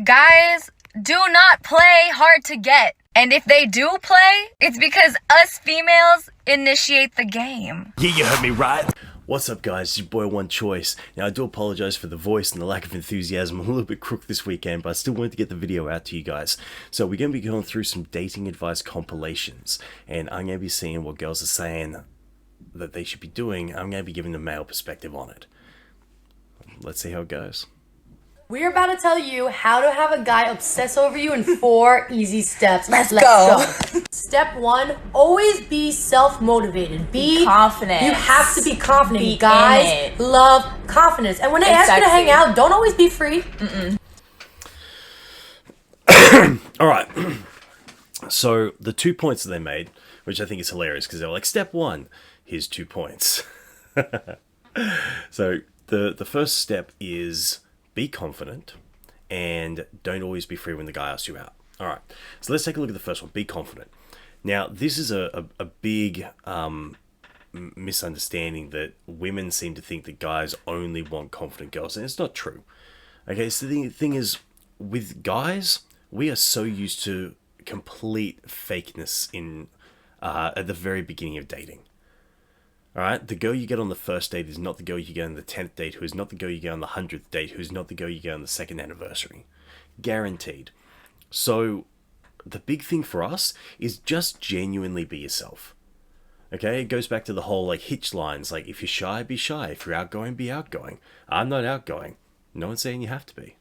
Guys do not play hard to get. And if they do play, it's because us females initiate the game. Yeah, you heard me right. What's up, guys? It's your boy One Choice. Now, I do apologize for the voice and the lack of enthusiasm. I'm a little bit crook this weekend, but I still wanted to get the video out to you guys. So we're going to be going through some dating advice compilations, and I'm going to be seeing what girls are saying that they should be doing. I'm going to be giving the male perspective on it. Let's see how it goes. We're about to tell you how to have a guy obsess over you in 4 easy steps. Let's go. Step 1, always be self-motivated. Be confident. You have to be confident. Be Guys love confidence. And when they ask you to hang out, don't always be free. All right. So the 2 points that they made, which I think is hilarious because they're like, step 1, here's 2 points. So the first step is be confident and don't always be free when the guy asks you out. All right, so let's take a look at the first one, be confident. Now, this is a big misunderstanding that women seem to think that guys only want confident girls, and it's not true. Okay, so the thing is, with guys, we are so used to complete fakeness in at the very beginning of dating. Alright, the girl you get on the first date is not the girl you get on the 10th date, who is not the girl you get on the 100th date, who's not the girl you get on the 2nd anniversary. Guaranteed. So, the big thing for us is just genuinely be yourself. Okay, it goes back to the whole like hitch lines, like if you're shy, be shy. If you're outgoing, be outgoing. I'm not outgoing. No one's saying you have to be.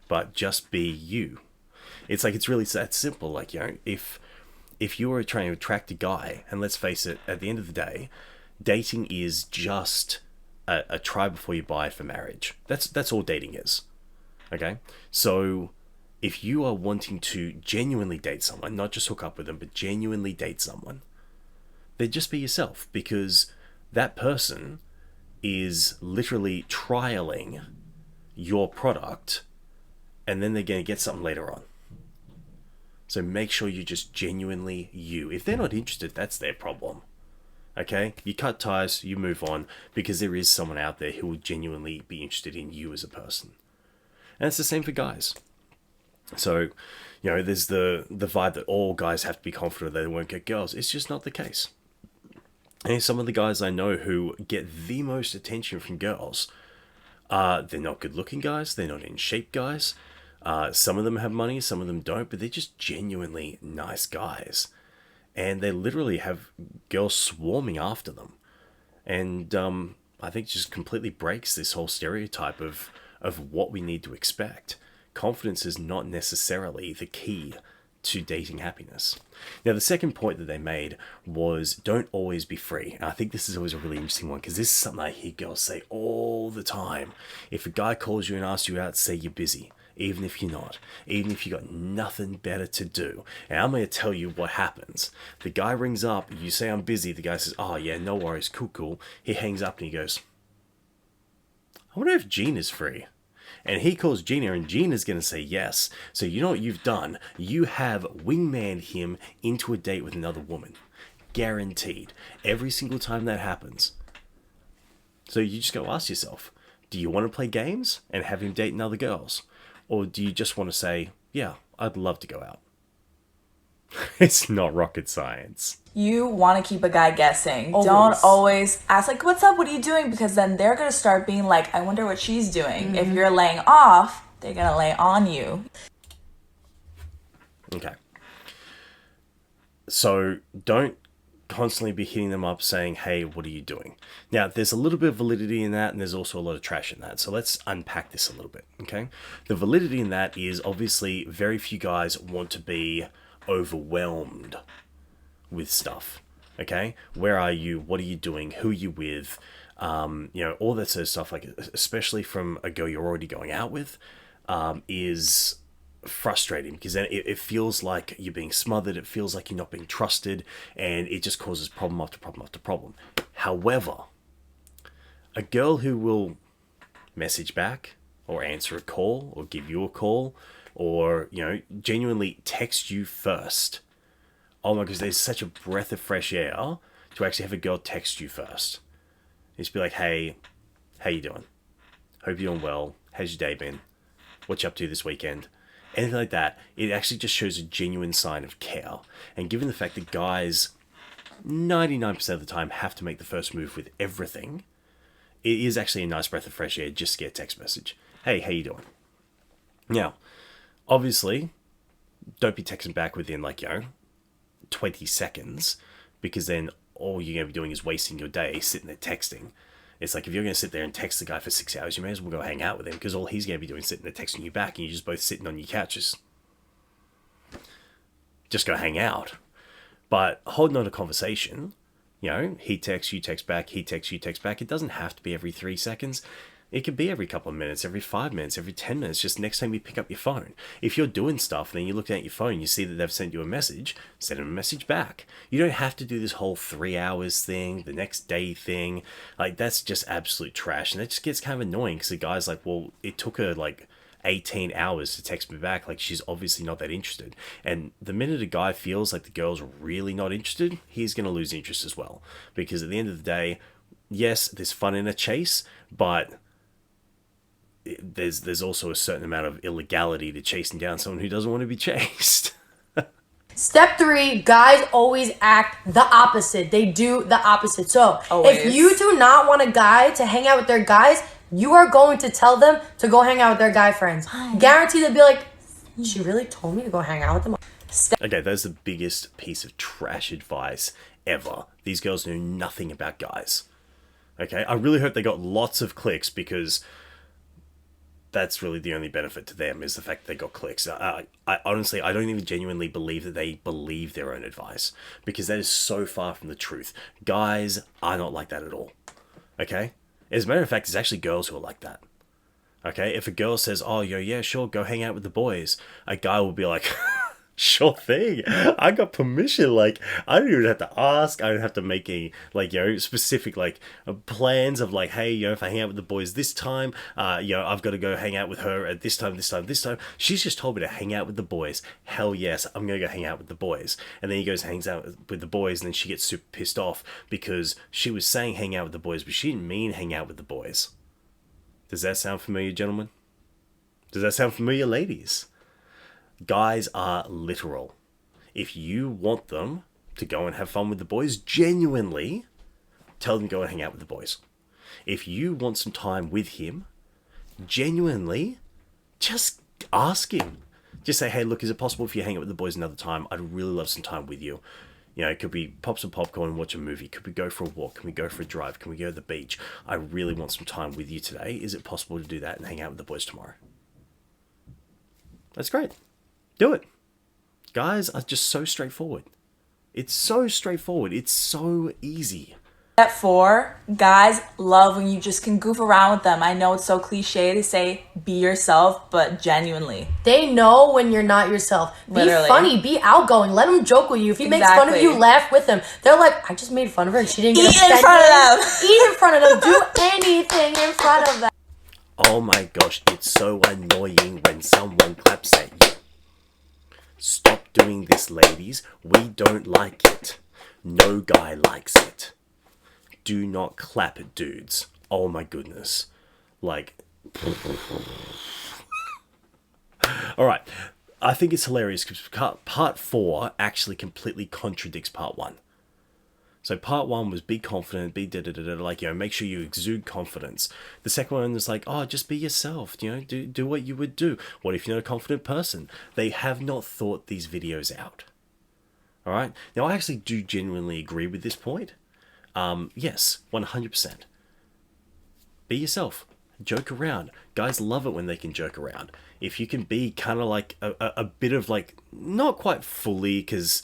But just be you. It's like, it's really that simple. Like, you know, if you were trying to attract a guy, and let's face it, at the end of the day, dating is just a try before you buy for marriage. That's all dating is. Okay? So if you are wanting to genuinely date someone, not just hook up with them, but genuinely date someone, then just be yourself, because that person is literally trialing your product, and then they're going to get something later on. So make sure you're just genuinely you. If they're not interested, that's their problem. Okay? You cut ties, you move on, because there is someone out there who will genuinely be interested in you as a person. And it's the same for guys. So, you know, there's the vibe that all guys have to be confident that they won't get girls. It's just not the case. And some of the guys I know who get the most attention from girls, they're not good looking guys, they're not in shape guys. Some of them have money, some of them don't, but they're just genuinely nice guys. And they literally have girls swarming after them. And I think it just completely breaks this whole stereotype of what we need to expect. Confidence is not necessarily the key to dating happiness. Now, the second point that they made was don't always be free. And I think this is always a really interesting one, because this is something I hear girls say all the time. If a guy calls you and asks you out, say you're busy. Even if you're not. Even if you got nothing better to do. And I'm going to tell you what happens. The guy rings up, you say I'm busy, the guy says, oh yeah, no worries, cool. He hangs up and he goes, I wonder if Gina's free. And he calls Gina, and Gina's going to say yes. So you know what you've done? You have wingmaned him into a date with another woman. Guaranteed. Every single time that happens. So you just go ask yourself, do you want to play games and have him date other girls? Or do you just want to say, yeah, I'd love to go out? It's not rocket science. You want to keep a guy guessing. Always. Don't always ask, like, what's up? What are you doing? Because then they're going to start being like, I wonder what she's doing. If you're laying off, they're going to lay on you. Okay. So don't constantly be hitting them up saying, hey, what are you doing? Now, there's a little bit of validity in that, and there's also a lot of trash in that. So let's unpack this a little bit, okay? The validity in that is obviously very few guys want to be overwhelmed with stuff, okay? Where are you? What are you doing? Who are you with? You know, all that sort of stuff, like especially from a girl you're already going out with, is frustrating, because then it feels like you're being smothered, it feels like you're not being trusted, and it just causes problem after problem after problem. However, a girl who will message back or answer a call or give you a call or, you know, genuinely text you first. Oh my gosh, there's such a breath of fresh air to actually have a girl text you first. Just be like, hey, how you doing? Hope you're doing well. How's your day been? what you up to this weekend, anything like that. It actually just shows a genuine sign of care. And given the fact that guys 99% of the time have to make the first move with everything, it is actually a nice breath of fresh air just to get a text message. Hey, how you doing? Now, obviously, don't be texting back within 20 seconds, because then all you're going to be doing is wasting your day sitting there texting. It's like, if you're going to sit there and text the guy for 6 hours, you may as well go hang out with him, because all he's going to be doing is sitting there texting you back, and you're just both sitting on your couches. Just go hang out. But holding on a conversation, he texts, you text back, he texts, you text back. It doesn't have to be every 3 seconds. It could be every couple of minutes, every 5 minutes, every 10 minutes, just next time you pick up your phone. If you're doing stuff and then you're looking at your phone, you see that they've sent you a message, send them a message back. You don't have to do this whole 3 hours thing, the next day thing. That's just absolute trash. And that just gets kind of annoying, because the guy's like, well, it took her 18 hours to text me back. She's obviously not that interested. And the minute a guy feels like the girl's really not interested, he's going to lose interest as well. Because at the end of the day, yes, there's fun in a chase, but there's also a certain amount of illegality to chasing down someone who doesn't want to be chased. Step 3, guys always act the opposite. They do the opposite. So Always. if you do not want a guy to hang out with their guys, you are going to tell them to go hang out with their guy friends. Guaranteed they'll be like, she really told me to go hang out with them. Okay, that's the biggest piece of trash advice ever. These girls know nothing about guys. Okay, I really hope they got lots of clicks, because that's really the only benefit to them, is the fact that they got clicks. I honestly, I don't even genuinely believe that they believe their own advice, because that is so far from the truth. Guys are not like that at all. Okay? As a matter of fact, there's actually girls who are like that. Okay? If a girl says, oh, yeah, sure, go hang out with the boys, a guy will be like, sure thing. I got permission. I don't even have to ask. I don't have to make any, specific, plans of, hey, if I hang out with the boys this time, I've got to go hang out with her at this time. She's just told me to hang out with the boys. Hell yes, I'm going to go hang out with the boys. And then he goes and hangs out with the boys, and then she gets super pissed off because she was saying hang out with the boys, but she didn't mean hang out with the boys. Does that sound familiar, gentlemen? Does that sound familiar, ladies? Guys are literal. If you want them to go and have fun with the boys, genuinely tell them to go and hang out with the boys. If you want some time with him, genuinely just ask him. Just say, hey, look, is it possible if you hang out with the boys another time? I'd really love some time with you. Could we pop some popcorn and watch a movie? Could we go for a walk? Can we go for a drive? Can we go to the beach? I really want some time with you today. Is it possible to do that and hang out with the boys tomorrow? That's great. Do it. Guys are just so straightforward. It's so straightforward. It's so easy. Step 4, guys love when you just can goof around with them. I know it's so cliche to say be yourself, but genuinely. They know when you're not yourself. Literally. Be funny, be outgoing, let him joke with you. If he makes fun of you, laugh with him. They're like, I just made fun of her and she didn't get Eat in front of them. Eat in front of them. Do anything in front of them. Oh my gosh, it's so annoying when someone claps at you. Stop doing this, ladies. We don't like it. No guy likes it. Do not clap at dudes. Oh my goodness. Alright. I think it's hilarious because part 4 actually completely contradicts part 1. So part 1 was be confident, be da-da-da-da, make sure you exude confidence. The second one is just be yourself, do what you would do. What if you're not a confident person? They have not thought these videos out. Alright? Now I actually do genuinely agree with this point. Yes, 100%. Be yourself. Joke around. Guys love it when they can joke around. If you can be kind of a bit of not quite fully, because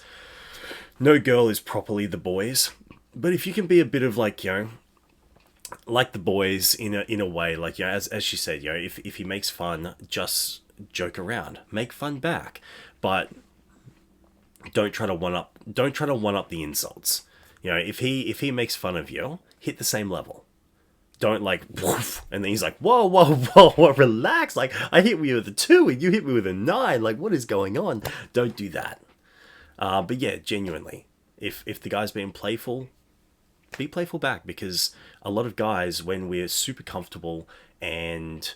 no girl is properly the boys, but if you can be a bit of like the boys in a way, as she said, if he makes fun, just joke around, make fun back, but don't try to one up the insults. If he makes fun of you, hit the same level. Don't woof, and then he's like, whoa, relax. I hit you with a 2 and you hit me with a 9. What is going on? Don't do that. But yeah, genuinely, if the guy's being playful, be playful back, because a lot of guys, when we're super comfortable and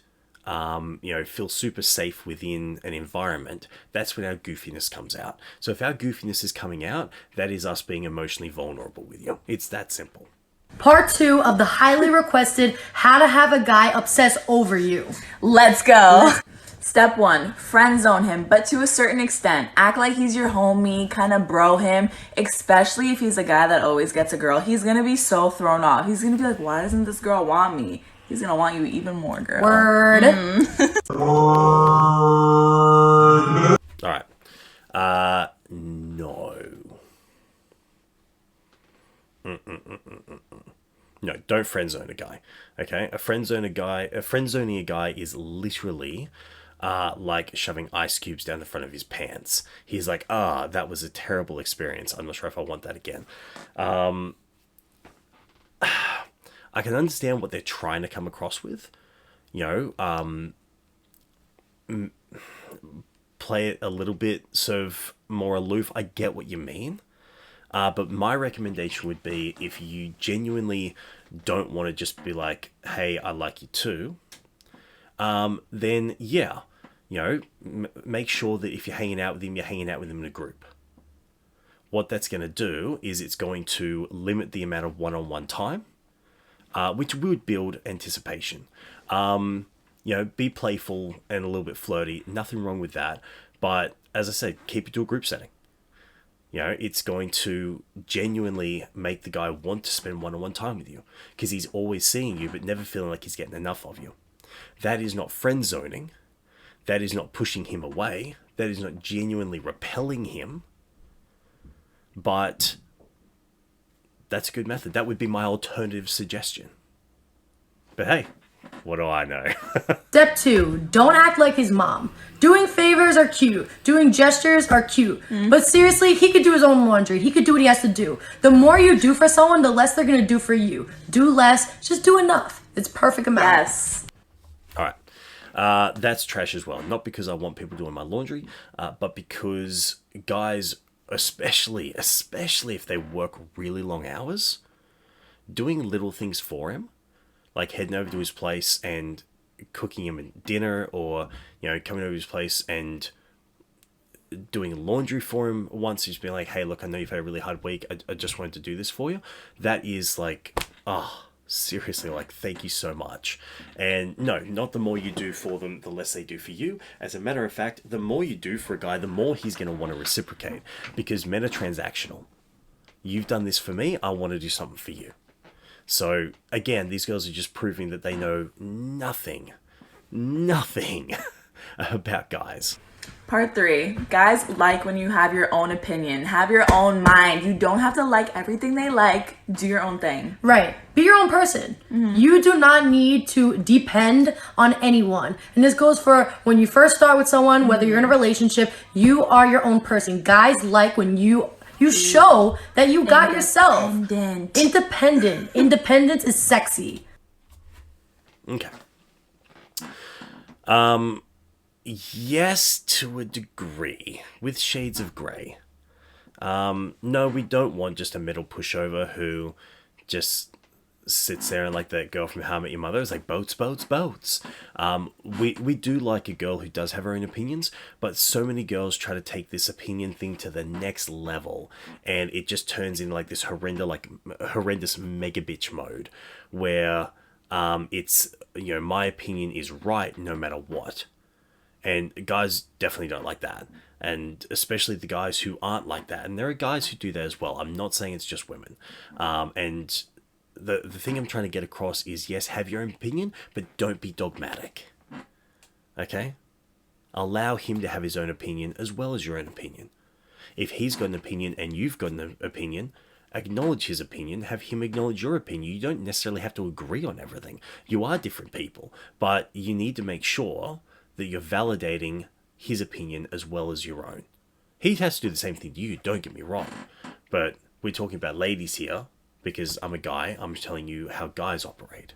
feel super safe within an environment, that's when our goofiness comes out. So if our goofiness is coming out, that is us being emotionally vulnerable with you. It's that simple. Part 2 of the highly requested how to have a guy obsess over you. Let's go. Step 1, friend zone him, but to a certain extent. Act like he's your homie, kind of bro him, especially if he's a guy that always gets a girl. He's going to be so thrown off. He's going to be like, why doesn't this girl want me? He's going to want you even more, girl. Word. All right. No. No, don't friend zone a guy. Okay, a friend zoning a guy is literally like shoving ice cubes down the front of his pants. He's like, that was a terrible experience. I'm not sure if I want that again. I can understand what they're trying to come across with. Play it a little bit sort of more aloof. I get what you mean. But my recommendation would be, if you genuinely don't want to just be like, hey, I like you too, then yeah, make sure that if you're hanging out with him, you're hanging out with him in a group. What that's going to do is it's going to limit the amount of one-on-one time, which would build anticipation. Be playful and a little bit flirty. Nothing wrong with that. But as I said, keep it to a group setting. It's going to genuinely make the guy want to spend one-on-one time with you, because he's always seeing you but never feeling like he's getting enough of you. That is not friend zoning. That is not pushing him away. That is not genuinely repelling him. But that's a good method. That would be my alternative suggestion. But hey, what do I know? Step 2, don't act like his mom. Doing favors are cute. Doing gestures are cute. But seriously, he could do his own laundry. He could do what he has to do. The more you do for someone, the less they're going to do for you. Do less, just do enough. It's perfect amount. Yes. All right. That's trash as well. Not because I want people doing my laundry, but because guys, especially if they work really long hours, doing little things for him, like heading over to his place and cooking him dinner, or coming over to his place and doing laundry for him once. He's been like, hey, look, I know you've had a really hard week, I just wanted to do this for you. That is like, seriously, like, thank you so much. And no, not the more you do for them, the less they do for you. As a matter of fact, the more you do for a guy, the more he's going to want to reciprocate, because men are transactional. You've done this for me, I want to do something for you. So again, these girls are just proving that they know nothing about guys. Part 3, guys like when you have your own opinion, have your own mind. You don't have to like everything they like. Do your own thing. Right. Be your own person. You do not need to depend on anyone. And this goes for when you first start with someone, whether you're in a relationship, you are your own person. Guys like when you show that you got yourself. Independent. Independence is sexy. Okay. Yes, to a degree, with shades of grey. No, we don't want just a middle pushover who just sits there and, like that girl from How I Met Your Mother, is like, boats. We do like a girl who does have her own opinions, but so many girls try to take this opinion thing to the next level, and it just turns into like this horrendous mega bitch mode, where it's, my opinion is right no matter what. And guys definitely don't like that. And especially the guys who aren't like that. And there are guys who do that as well. I'm not saying it's just women. And the thing I'm trying to get across is, yes, have your own opinion, but don't be dogmatic. Okay? Allow him to have his own opinion as well as your own opinion. If he's got an opinion and you've got an opinion, acknowledge his opinion, have him acknowledge your opinion. You don't necessarily have to agree on everything. You are different people, but you need to make sure that you're validating his opinion as well as your own. He has to do the same thing to you, don't get me wrong. But we're talking about ladies here, because I'm a guy, I'm telling you how guys operate.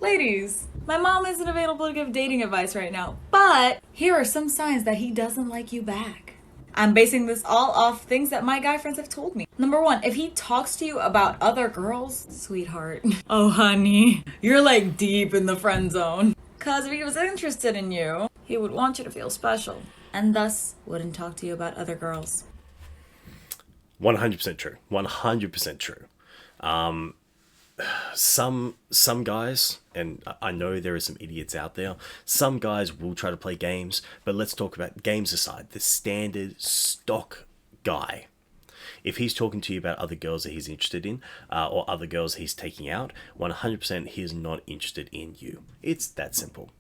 Ladies, my mom isn't available to give dating advice right now, but here are some signs that he doesn't like you back. I'm basing this all off things that my guy friends have told me. Number 1, if he talks to you about other girls, sweetheart, oh honey, you're like deep in the friend zone. Because if he was interested in you, he would want you to feel special, and thus wouldn't talk to you about other girls. 100% true. 100% true. Some guys, and I know there are some idiots out there, some guys will try to play games, but let's talk about games aside. The standard stock guy, if he's talking to you about other girls that he's interested in, or other girls he's taking out, 100% he is not interested in you. It's that simple.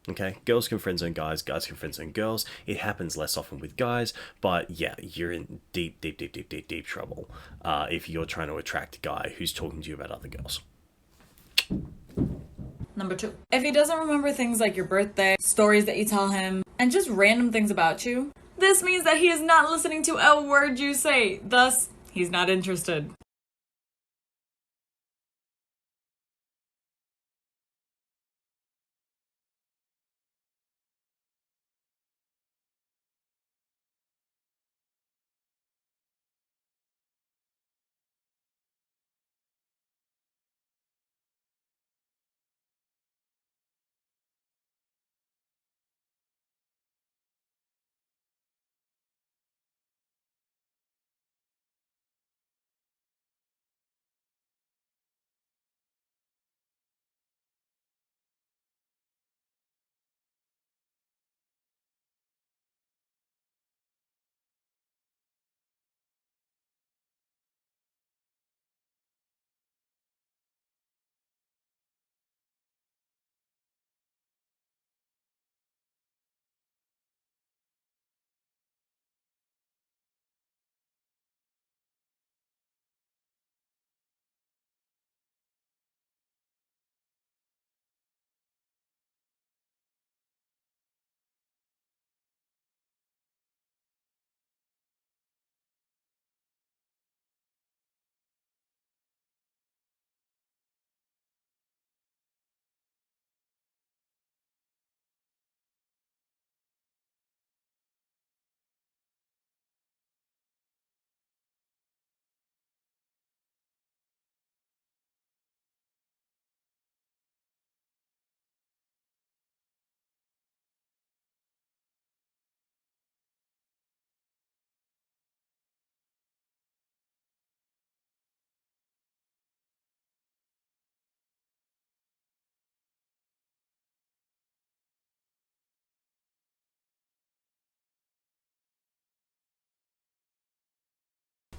Okay, girls can friend zone guys, guys can friend zone girls. It happens less often with guys, but yeah, you're in deep trouble if you're trying to attract a guy who's talking to you about other girls. Number 2. If he doesn't remember things like your birthday, stories that you tell him, and just random things about you, this means that he is not listening to a word you say. Thus, he's not interested.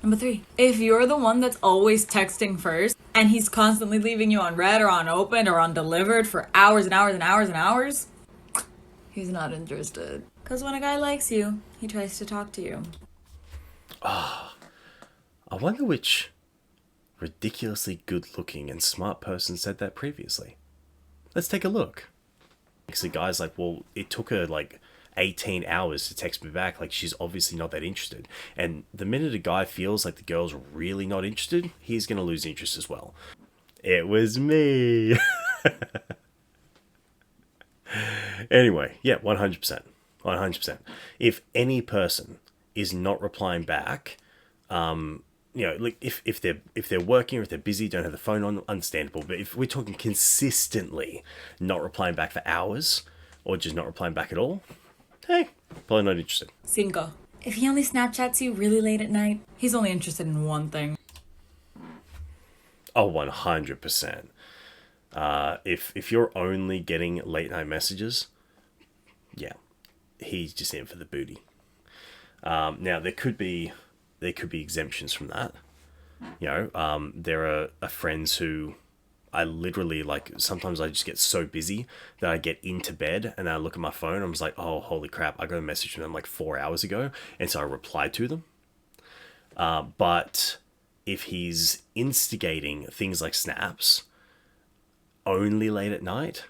Number 3. If you're the one that's always texting first, and he's constantly leaving you on read or on open or on delivered for hours and hours and hours and hours, he's not interested. Because when a guy likes you, he tries to talk to you. I wonder which ridiculously good-looking and smart person said that previously. Let's take a look. Because the guy's like, well, it took her like 18 hours to text me back. Like, she's obviously not that interested. And the minute a guy feels like the girl's really not interested, he's going to lose interest as well. It was me. Anyway, yeah, 100%. 100%. If any person is not replying back, you know, like if they're working or if they're busy, don't have the phone on, understandable. But if we're talking consistently not replying back for hours or just not replying back at all, hey, probably not interested. 5. If he only Snapchats you really late at night, he's only interested in one thing. Oh, 100%. If you're only getting late night messages, yeah, he's just in for the booty. Now there could be exemptions from that. You know, there are friends who I literally, like, sometimes I just get so busy that I get into bed and I look at my phone. I'm just like, oh, holy crap, I got a message from them like 4 hours ago. And so I replied to them. But if he's instigating things like snaps only late at night,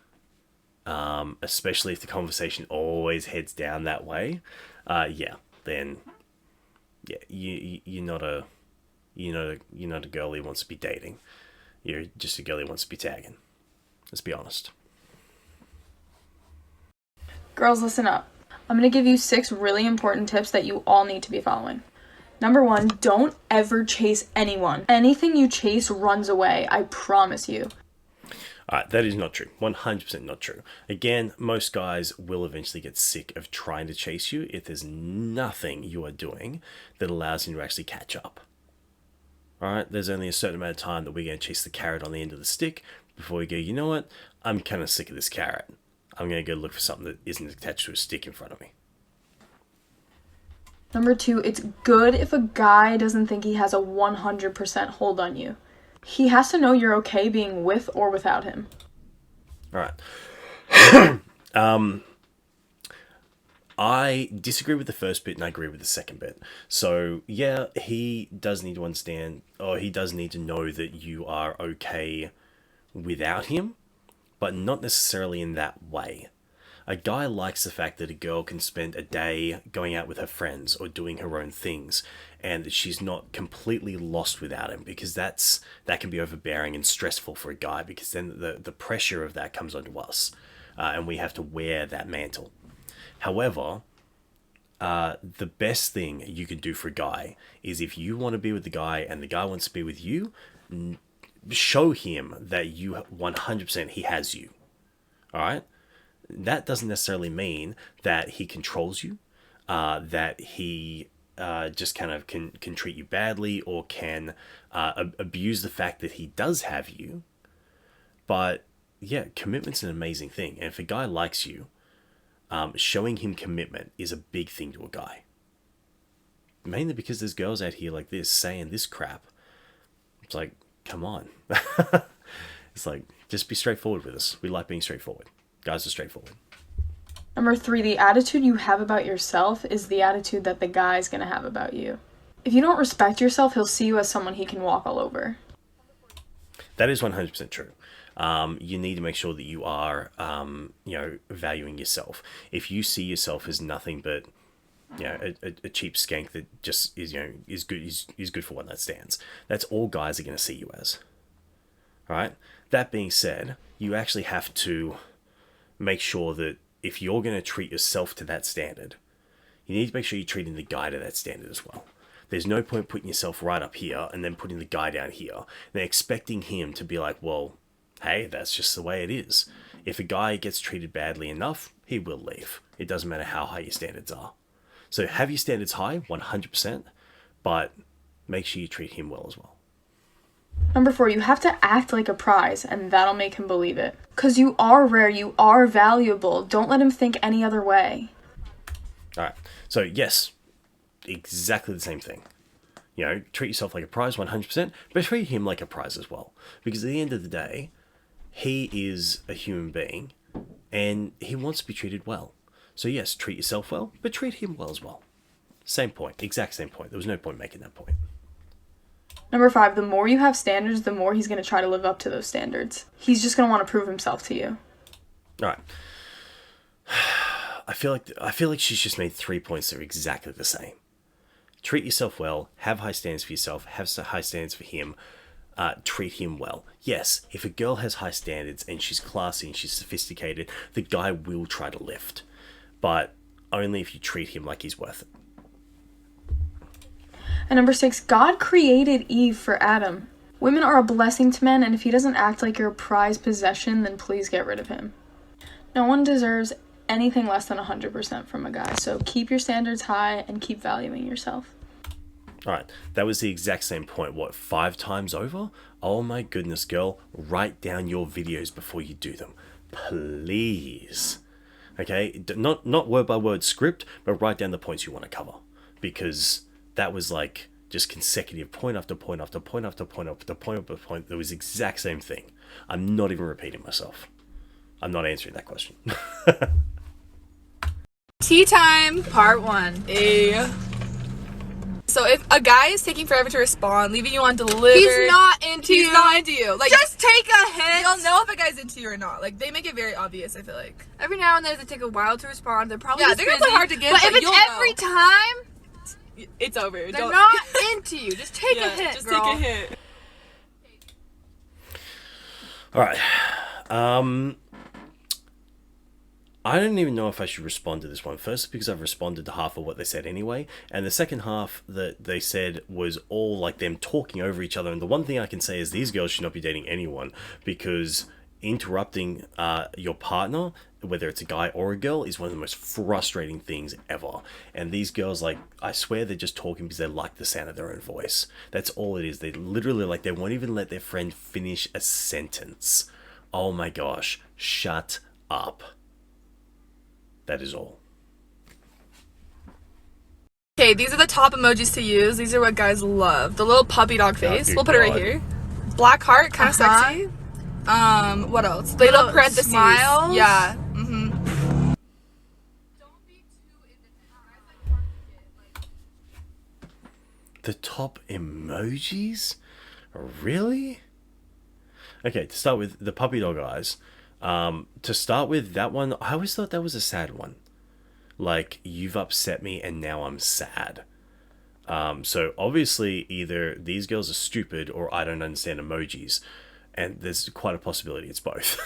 especially if the conversation always heads down that way, then you're not a girl he wants to be dating. You're just a girl he wants to be tagging. Let's be honest. Girls, listen up. I'm going to give you 6 really important tips that you all need to be following. Number 1, don't ever chase anyone. Anything you chase runs away, I promise you. Alright, that is not true. 100% not true. Again, most guys will eventually get sick of trying to chase you if there's nothing you are doing that allows him to actually catch up. Alright, there's only a certain amount of time that we're going to chase the carrot on the end of the stick before we go, you know what, I'm kind of sick of this carrot. I'm going to go look for something that isn't attached to a stick in front of me. Number 2, it's good if a guy doesn't think he has a 100% hold on you. He has to know you're okay being with or without him. Alright. I disagree with the first bit and I agree with the second bit. So, yeah, he does need to understand, or he does need to know that you are okay without him, but not necessarily in that way. A guy likes the fact that a girl can spend a day going out with her friends or doing her own things, and that she's not completely lost without him, because that can be overbearing and stressful for a guy, because then the pressure of that comes onto us, and we have to wear that mantle. However, the best thing you can do for a guy is, if you want to be with the guy and the guy wants to be with you, show him that you 100% he has you. All right? That doesn't necessarily mean that he controls you, that he just kind of can treat you badly, or can abuse the fact that he does have you. But yeah, commitment's an amazing thing. And if a guy likes you, showing him commitment is a big thing to a guy. Mainly because there's girls out here like this saying this crap. It's like, come on. It's like, just be straightforward with us. We like being straightforward. Guys are straightforward. Number 3, the attitude you have about yourself is the attitude that the guy's gonna have about you. If you don't respect yourself, he'll see you as someone he can walk all over. That is 100% true. You need to make sure that you are, valuing yourself. If you see yourself as nothing but, a cheap skank that just is good for one night stands, that's all guys are going to see you as. All right. That being said, you actually have to make sure that if you're going to treat yourself to that standard, you need to make sure you're treating the guy to that standard as well. There's no point putting yourself right up here and then putting the guy down here and then expecting him to be like, well, hey, that's just the way it is. If a guy gets treated badly enough, he will leave. It doesn't matter how high your standards are. So have your standards high, 100%, but make sure you treat him well as well. Number 4, you have to act like a prize, and that'll make him believe it. 'Cause you are rare, you are valuable. Don't let him think any other way. Alright, so yes, exactly the same thing. Treat yourself like a prize, 100%, but treat him like a prize as well. Because at the end of the day, he is a human being, and he wants to be treated well. So yes, treat yourself well, but treat him well as well. Same point, exact same point. There was no point making that point. Number 5, the more you have standards, the more he's going to try to live up to those standards. He's just going to want to prove himself to you. Alright. I feel like she's just made 3 points that are exactly the same. Treat yourself well, have high standards for yourself, have high standards for him, treat him well. Yes, if a girl has high standards and she's classy and she's sophisticated, the guy will try to lift. But only if you treat him like he's worth it. And number 6, God created Eve for Adam. Women are a blessing to men, and if he doesn't act like your prized possession, then please get rid of him. No one deserves anything less than 100% from a guy, so keep your standards high and keep valuing yourself. Alright, that was the exact same point, 5 times over? Oh my goodness, girl, write down your videos before you do them. Please. Okay, not word by word script, but write down the points you want to cover. Because that was like just consecutive point after point after point after point after point after point. That was the exact same thing. I'm not even repeating myself. I'm not answering that question. Tea time, part 1. So if a guy is taking forever to respond, leaving you on delivered, He's not into he's you. not into you. Like, Just take a hint. you'll know if a guy's into you or not. Like, they make it very obvious, I feel like. Every now and then they take a while to respond. They're probably Yeah, just they're gonna busy. play hard to get, But if but it's you'll every know. time, It's over. they're Don't, not into you. Just take yeah, a hint, just girl. take a hint. Alright. I don't even know if I should respond to this one. First, because I've responded to half of what they said anyway, and the second half that they said was all like them talking over each other. And the one thing I can say is these girls should not be dating anyone, because interrupting your partner, whether it's a guy or a girl, is one of the most frustrating things ever. And these girls, like, I swear they're just talking because they like the sound of their own voice. That's all it is. They literally, like, they won't even let their friend finish a sentence. Oh my gosh, shut up. That is all. Okay, these are the top emojis to use. These are what guys love. The little puppy dog face. good We'll put it right God. here. Black heart, kind of sexy. What else? Little parentheses. smiles. Yeah. The top emojis? Really? Okay, to start with the puppy dog eyes. To start with that one, I always thought that was a sad one. Like, you've upset me and now I'm sad. So obviously either these girls are stupid or I don't understand emojis. And there's quite a possibility it's both.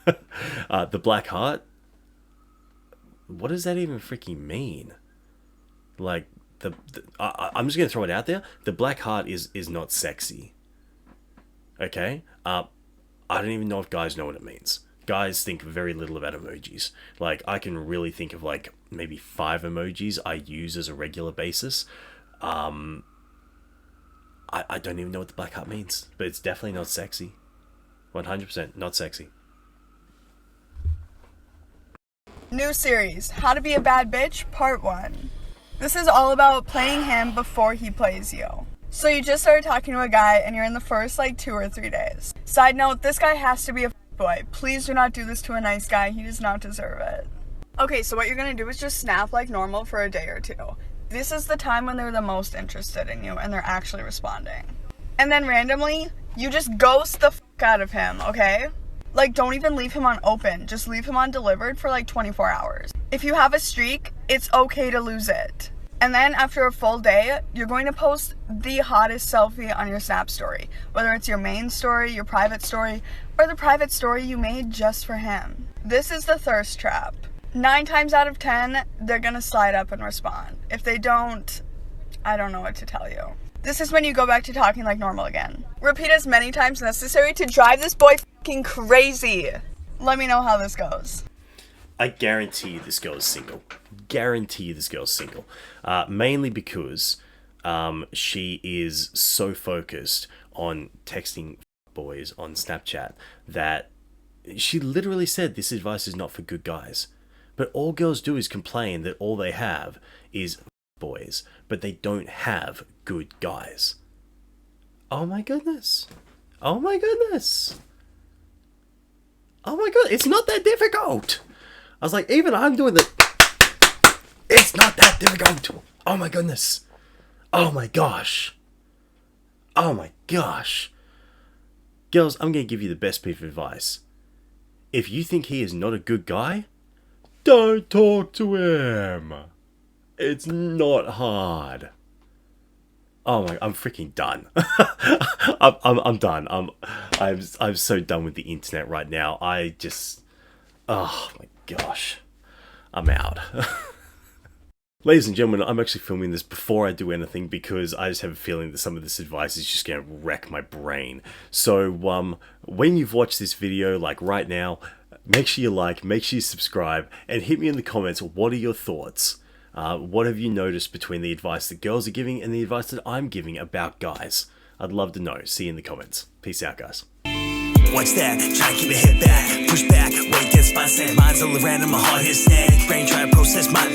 The black heart? What does that even freaking mean? Like, I'm just going to throw it out there. The black heart is not sexy. Okay? I don't even know if guys know what it means. Guys think very little about emojis. Like, I can really think of, like, maybe 5 emojis I use as a regular basis. I don't even know what the black heart means. But it's definitely not sexy. 100% not sexy. New series, How to Be a Bad Bitch, Part 1. This is all about playing him before he plays you. So you just started talking to a guy and you're in the first like 2 or 3 days. Side note, this guy has to be a boy. Please do not do this to a nice guy. He does not deserve it. Okay, so what you're gonna do is just snap like normal for a day or 2. This is the time when they're the most interested in you and they're actually responding. And then randomly, you just ghost the out of him, okay? Like, don't even leave him on open. Just leave him on delivered for like 24 hours. If you have a streak, it's okay to lose it. And then after a full day, you're going to post the hottest selfie on your Snap story. Whether it's your main story, your private story, or the private story you made just for him. This is the thirst trap. 9 times out of 10, they're gonna slide up and respond. If they don't, I don't know what to tell you. This is when you go back to talking like normal again. Repeat as many times necessary to drive this boy fucking crazy. Let me know how this goes. I guarantee you this girl is single. Guarantee you this girl's single. Mainly because she is so focused on texting boys on Snapchat that she literally said this advice is not for good guys. But all girls do is complain that all they have is boys, but they don't have good guys. Oh my goodness. Oh my goodness. Oh my god, it's not that difficult. I was like, even I'm doing the... It's not that difficult. Oh my goodness. Oh my gosh. Oh my gosh. Girls, I'm going to give you the best piece of advice. If you think he is not a good guy, don't talk to him. It's not hard. Oh my, I'm freaking done. I'm done. I'm so done with the internet right now. I just, oh my gosh, I'm out. Ladies and gentlemen, I'm actually filming this before I do anything because I just have a feeling that some of this advice is just going to wreck my brain. So when you've watched this video, like right now, make sure you like, make sure you subscribe, and hit me in the comments. What are your thoughts? What have you noticed between the advice that girls are giving and the advice that I'm giving about guys? I'd love to know. See you in the comments. Peace out, guys. What's that? Try to keep it hit back, push back, wait, this spot set. Mine's all around and my heart is snagged. Brain try to process my